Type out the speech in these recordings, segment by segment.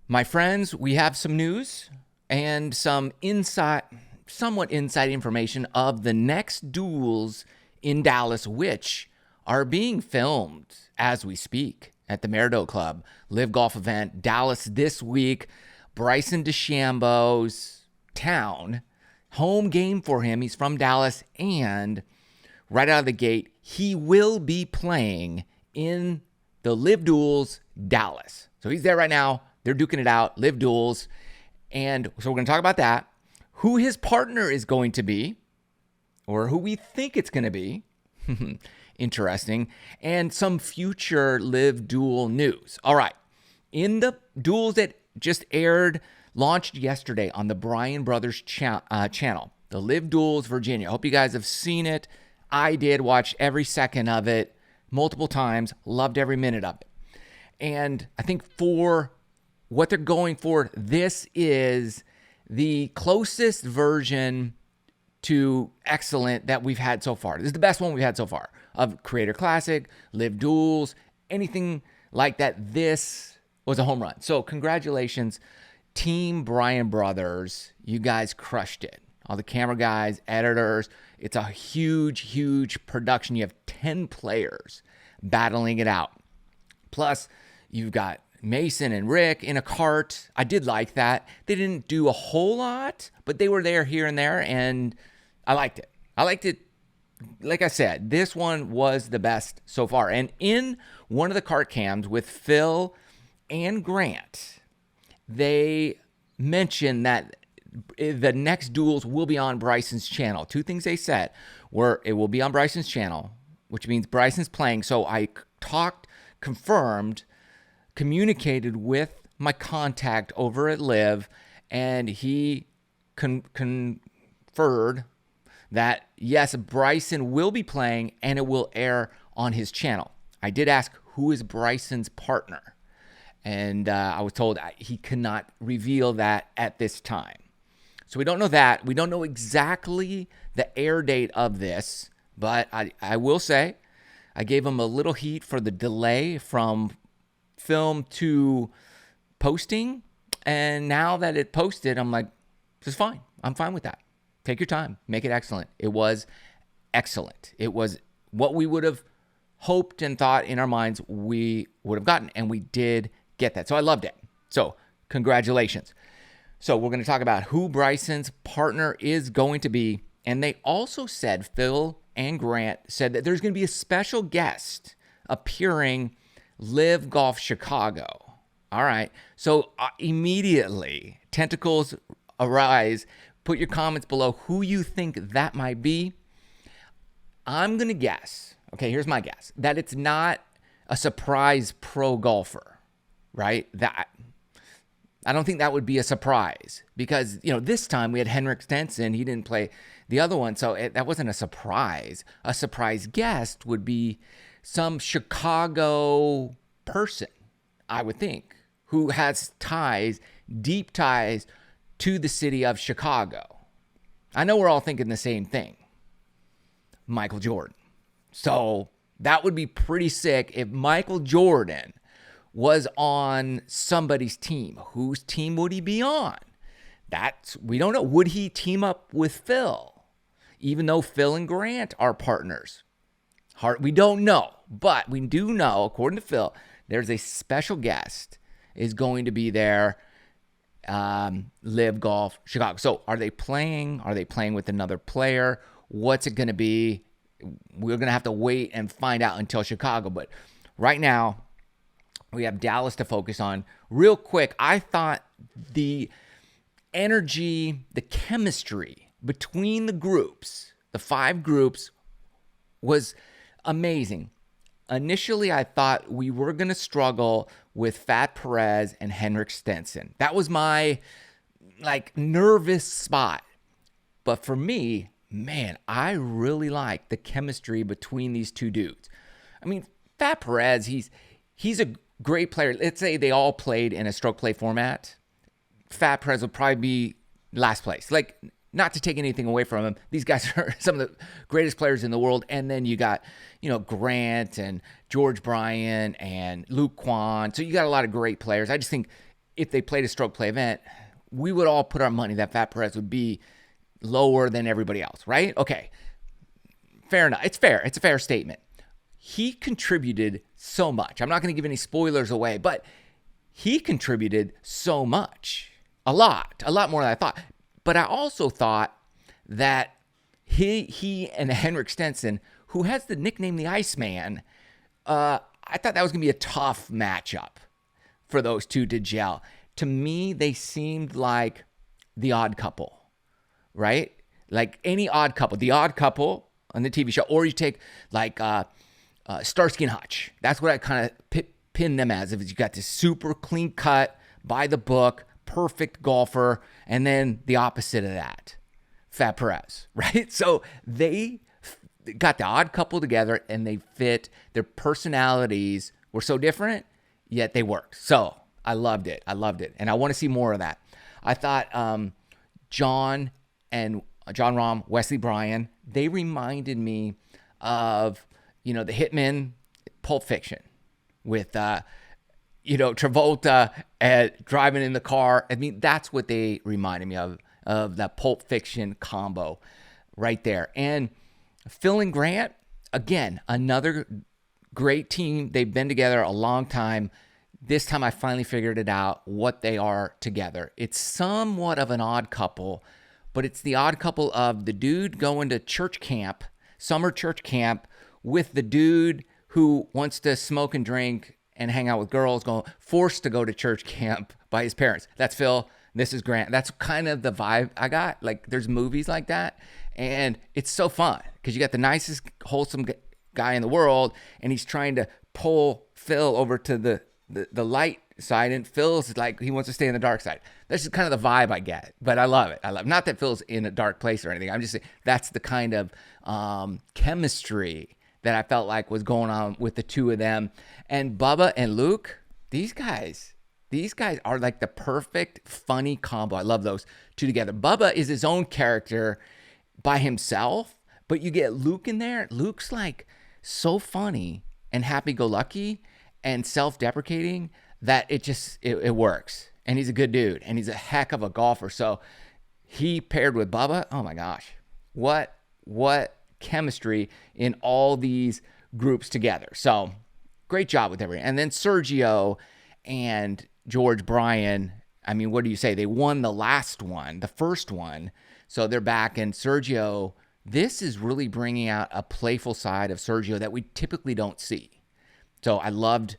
My friends, we have some news and some somewhat inside information of the next duels in Dallas, which are being filmed as we speak at the Maridoe Club LIV Golf event, Dallas this week. Bryson DeChambeau's town, home game for him. He's from Dallas, and right out of the gate, he will be playing in the LIV Duels Dallas. So he's there right now. They're duking it out, LIV Duels. And so we're going to talk about that, who his partner is going to be, or who we think it's going to be. Interesting. And some future LIV Duel news. All right. In the duels that just aired, launched yesterday on the Bryan Brothers channel, the LIV Duels Virginia. I hope you guys have seen it. I did watch every second of it multiple times, loved every minute of it. And I think for what they're going for, this is the closest version to excellent that we've had so far. This is the best one we've had so far of Creator Classic, LIV Duels, anything like that. This was a home run. So congratulations, Team Bryan Brothers. You guys crushed it. All the camera guys, editors. It's a huge, huge production. You have 10 players battling it out. Plus, you've got Mason and Rick in a cart. I did like that. They didn't do a whole lot, but they were there here and there, and I liked it. I liked it. Like I said, this one was the best so far. And in one of the cart cams with Phil and Grant, they mentioned that the next duels will be on Bryson's channel. Two things they said were it will be on Bryson's channel, which means Bryson's playing. So I confirmed, communicated with my contact over at LIV, and he conferred that, yes, Bryson will be playing and it will air on his channel. I did ask, who is Bryson's partner? And I was told he cannot reveal that at this time. So we don't know that. We don't know exactly the air date of this, but I will say I gave him a little heat for the delay from film to posting. And now that it posted, I'm like, this is fine. I'm fine with that. Take your time. Make it excellent. It was excellent. It was what we would have hoped and thought in our minds we would have gotten, and we did get that. So I loved it. So congratulations. So we're going to talk about who Bryson's partner is going to be. And they also said, Phil and Grant said that there's going to be a special guest appearing LIV Golf Chicago. All right. So immediately, tentacles arise. Put your comments below who you think that might be. I'm going to guess, okay, here's my guess, that it's not a surprise pro golfer, right? That I don't think that would be a surprise because, this time we had Henrik Stenson. He didn't play the other one, so that wasn't a surprise. A surprise guest would be some Chicago person, I would think, who has ties, deep ties to the city of Chicago. I know we're all thinking the same thing. Michael Jordan. So that would be pretty sick if Michael Jordan was on somebody's team. Whose team would he be on? We don't know. Would he team up with Phil? Even though Phil and Grant are partners. We don't know. But we do know, according to Phil, there's a special guest is going to be there. LIV Golf Chicago. So are they playing? Are they playing with another player? What's it going to be? We're going to have to wait and find out until Chicago. But right now, we have Dallas to focus on. Real quick, I thought the energy, the chemistry between the groups, the 5 groups, was amazing. Initially, I thought we were going to struggle with Fat Perez and Henrik Stenson. That was my nervous spot. But for me, man, I really like the chemistry between these two dudes. I mean, Fat Perez, he's a great player. Let's say they all played in a stroke play format. Fat Perez would probably be last place. Not to take anything away from him. These guys are some of the greatest players in the world. And then you got, Grant and George Bryan and Luke Kwan. So you got a lot of great players. I just think if they played a stroke play event, we would all put our money that Fat Perez would be lower than everybody else, right? Okay, fair enough. It's fair. It's a fair statement. He contributed so much. I'm not going to give any spoilers away, but he contributed so much. A lot more than I thought. But I also thought that he and Henrik Stenson, who has the nickname the Iceman, I thought that was going to be a tough matchup for those two to gel. To me, they seemed like the odd couple, right? Like any odd couple. The Odd Couple on the TV show. Or you take like Starsky and Hutch. That's what I kind of pin them as. If you got this super clean cut, by the book, perfect golfer, and then the opposite of that, Fat Perez, right? So they got the Odd Couple together and they fit. Their personalities were so different, yet they worked. So I loved it. And I want to see more of that. I thought John Rahm, Wesley Bryan, they reminded me of, the Hitman, Pulp Fiction, with, Travolta driving in the car. I mean, that's what they reminded me of that Pulp Fiction combo right there. And Phil and Grant, again, another great team. They've been together a long time. This time I finally figured it out, what they are together. It's somewhat of an odd couple, but it's the odd couple of the dude going to church camp, summer church camp, with the dude who wants to smoke and drink and hang out with girls, forced to go to church camp by his parents. That's Phil. This is Grant. That's kind of the vibe I got. Like, there's movies like that, and it's so fun because you got the nicest, wholesome guy in the world, and he's trying to pull Phil over to the light side, and Phil's like, he wants to stay in the dark side. That's just kind of the vibe I get, but I love it. Not that Phil's in a dark place or anything. I'm just saying that's the kind of chemistry that I felt like was going on with the two of them. And Bubba and Luke, these guys are like the perfect funny combo. I love those two together. Bubba is his own character by himself, but you get Luke in there. Luke's like so funny and happy-go-lucky and self-deprecating that it works. And he's a good dude, and he's a heck of a golfer. So he paired with Bubba. Oh my gosh, what chemistry in all these groups together. So great job with everything. And then Sergio and George Bryan, I mean, what do you say? They won the first one. So they're back. And Sergio, this is really bringing out a playful side of Sergio that we typically don't see. So I loved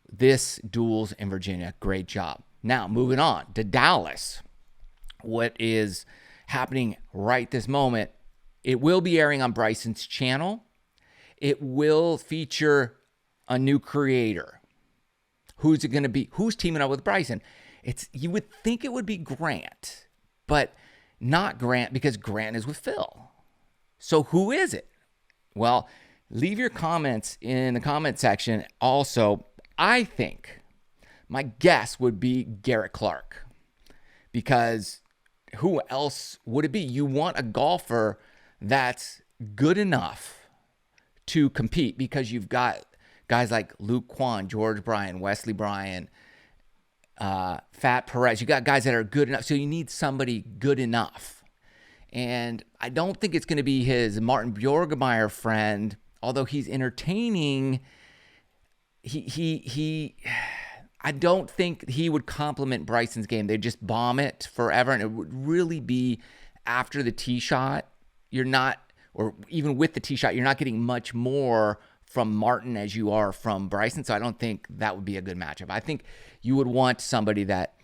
this duels in Virginia. Great job. Now, moving on to Dallas. What is happening right this moment? It will be airing on Bryson's channel. It will feature a new creator. Who's it going to be? Who's teaming up with Bryson? You would think it would be Grant, but not Grant because Grant is with Phil. So who is it? Well, leave your comments in the comment section. Also, I think my guess would be Garrett Clark, because who else would it be? You want a golfer that's good enough to compete, because you've got guys like Luke Kwan, George Bryan, Wesley Bryan, Fat Perez. You got guys that are good enough. So you need somebody good enough. And I don't think it's going to be his Martin Bjorgemeyer friend, although he's entertaining. I don't think he would complement Bryson's game. They'd just bomb it forever, and it would really be after the tee shot. You're not, or even with the tee shot, you're not getting much more from Martin as you are from Bryson. So I don't think that would be a good matchup. I think you would want somebody that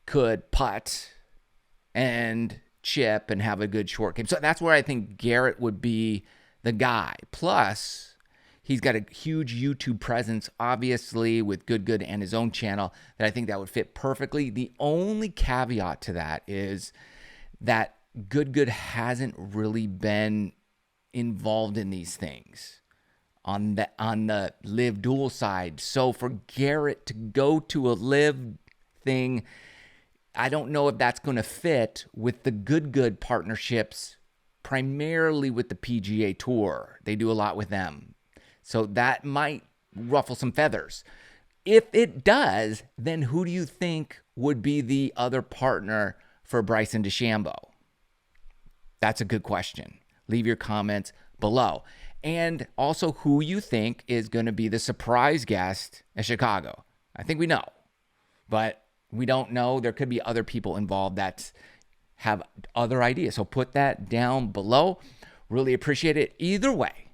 could putt and chip and have a good short game. So that's where I think Garrett would be the guy. Plus, he's got a huge YouTube presence, obviously, with Good and his own channel, that I think that would fit perfectly. The only caveat to that is that Good hasn't really been involved in these things on the LIV Duel side. So for Garrett to go to a LIV thing, I don't know if that's going to fit with the Good partnerships, primarily with the PGA Tour. They do a lot with them. So that might ruffle some feathers. If it does, then who do you think would be the other partner for Bryson DeChambeau? That's a good question. Leave your comments below. And also who you think is going to be the surprise guest at Chicago. I think we know, but we don't know. There could be other people involved that have other ideas. So put that down below. Really appreciate it. Either way,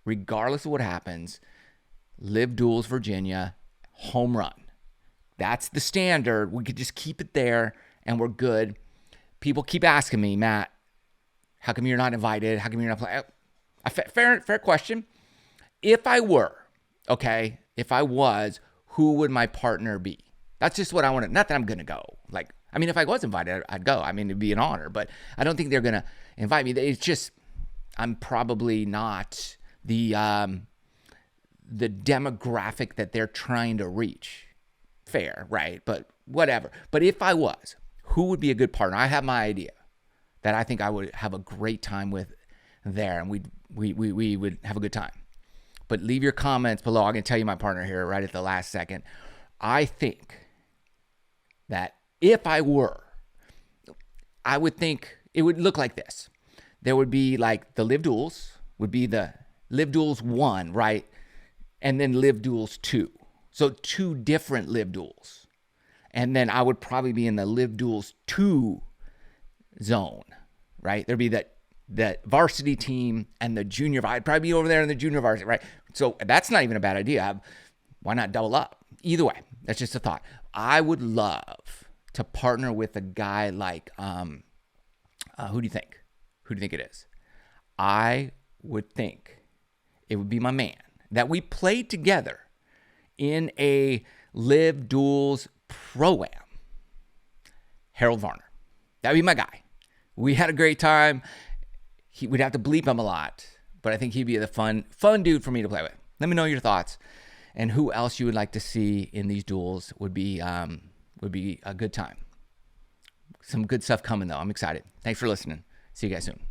regardless of what happens, LIV Duels Virginia, home run. That's the standard. We could just keep it there and we're good. People keep asking me, Matt, how come you're not invited? How come you're not playing? Fair question. If I were, okay, if I was, who would my partner be? That's just what I want to, not that I'm going to go. If I was invited, I'd go. It'd be an honor, but I don't think they're going to invite me. It's just, I'm probably not the demographic that they're trying to reach. Fair, right? But whatever. But if I was, who would be a good partner? I have my idea that I think I would have a great time with there, and we would have a good time. But leave your comments below. I'm going to tell you my partner here right at the last second. I think that if I were, I would think it would look like this. There would be like the LIV Duels would be the LIV Duels 1, right? And then LIV Duels 2. So 2 different LIV Duels. And then I would probably be in the LIV Duels 2 zone, right? There'd be that varsity team and the junior. I'd probably be over there in the junior varsity, right? So that's not even a bad idea. Why not double up? Either way, that's just a thought. I would love to partner with a guy like, who do you think? Who do you think it is? I would think it would be my man that we played together in a LIV Duels Pro-Am. Harold Varner. That'd be my guy. We had a great time. We'd have to bleep him a lot, but I think he'd be the fun dude for me to play with. Let me know your thoughts and who else you would like to see in these duels would be a good time. Some good stuff coming though. I'm excited. Thanks for listening. See you guys soon.